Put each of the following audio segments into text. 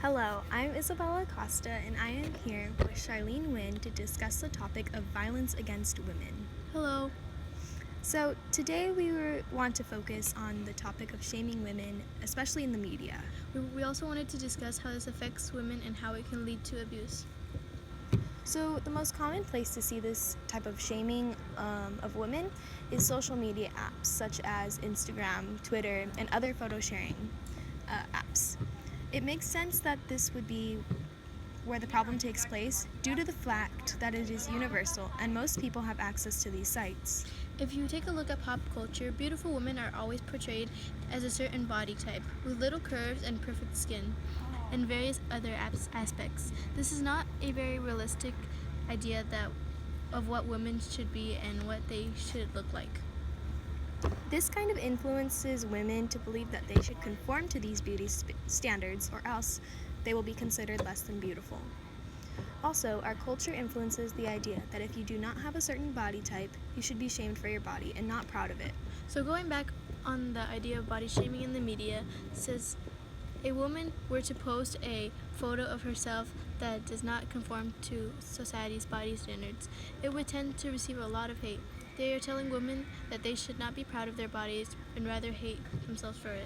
Hello, I'm Isabella Costa, and I am here with Charlene Wynn to discuss the topic of violence against women. Hello. So, today we want to focus on the topic of shaming women, especially in the media. We also wanted to discuss how this affects women and how it can lead to abuse. So, the most common place to see this type of shaming of women is social media apps such as Instagram, Twitter, and other photo sharing apps. It makes sense that this would be where the problem takes place due to the fact that it is universal and most people have access to these sites. If you take a look at pop culture, beautiful women are always portrayed as a certain body type, with little curves and perfect skin, and various other aspects. This is not a very realistic idea of what women should be and what they should look like. This kind of influences women to believe that they should conform to these beauty standards or else they will be considered less than beautiful. Also, our culture influences the idea that if you do not have a certain body type, you should be shamed for your body and not proud of it. So going back on the idea of body shaming in the media, says a woman were to post a photo of herself that does not conform to society's body standards, it would tend to receive a lot of hate. They are telling women that they should not be proud of their bodies and rather hate themselves for it.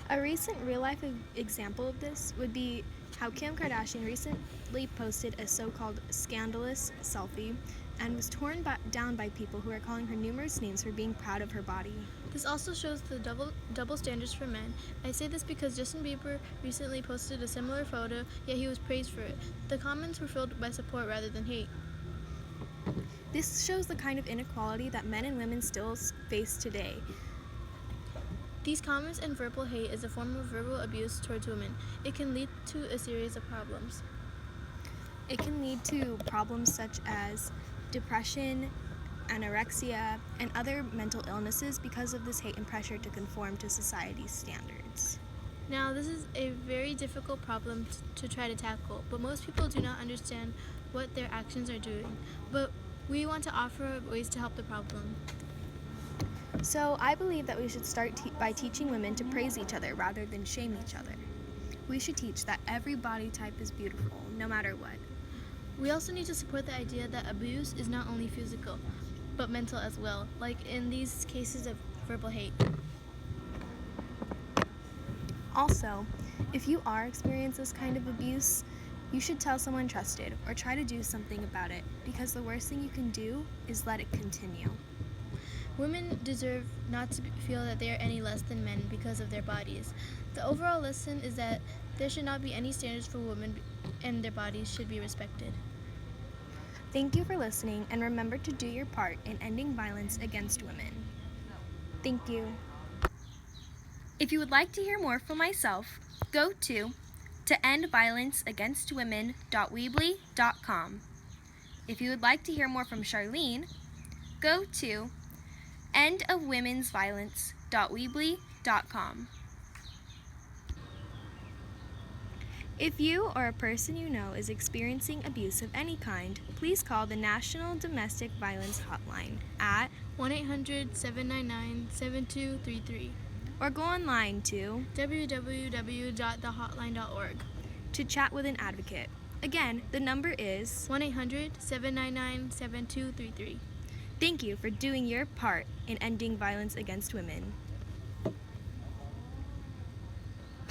A recent real-life example of this would be how Kim Kardashian recently posted a so-called scandalous selfie and was torn down by people who are calling her numerous names for being proud of her body. This also shows the double standards for men. I say this because Justin Bieber recently posted a similar photo, yet he was praised for it. The comments were filled by support rather than hate. This shows the kind of inequality that men and women still face today. These comments and verbal hate is a form of verbal abuse towards women. It can lead to a series of problems. It can lead to problems such as depression, anorexia, and other mental illnesses because of this hate and pressure to conform to society's standards. Now, this is a very difficult problem to try to tackle, but most people do not understand what their actions are doing. But we want to offer ways to help the problem. So I believe that we should start by teaching women to praise each other rather than shame each other. We should teach that every body type is beautiful, no matter what. We also need to support the idea that abuse is not only physical, but mental as well, like in these cases of verbal hate. Also, if you are experiencing this kind of abuse, you should tell someone trusted or try to do something about it, because the worst thing you can do is let it continue. Women deserve not to feel that they are any less than men because of their bodies. The overall lesson is that there should not be any standards for women and their bodies should be respected. Thank you for listening, and remember to do your part in ending violence against women. Thank you. If you would like to hear more from myself, go to endviolenceagainstwomen.weebly.com. If you would like to hear more from Charlene, go to endofwomensviolence.weebly.com. If you or a person you know is experiencing abuse of any kind, please call the National Domestic Violence Hotline at 1-800-799-7233 or go online to www.thehotline.org to chat with an advocate. Again, the number is 1-800-799-7233. Thank you for doing your part in ending violence against women.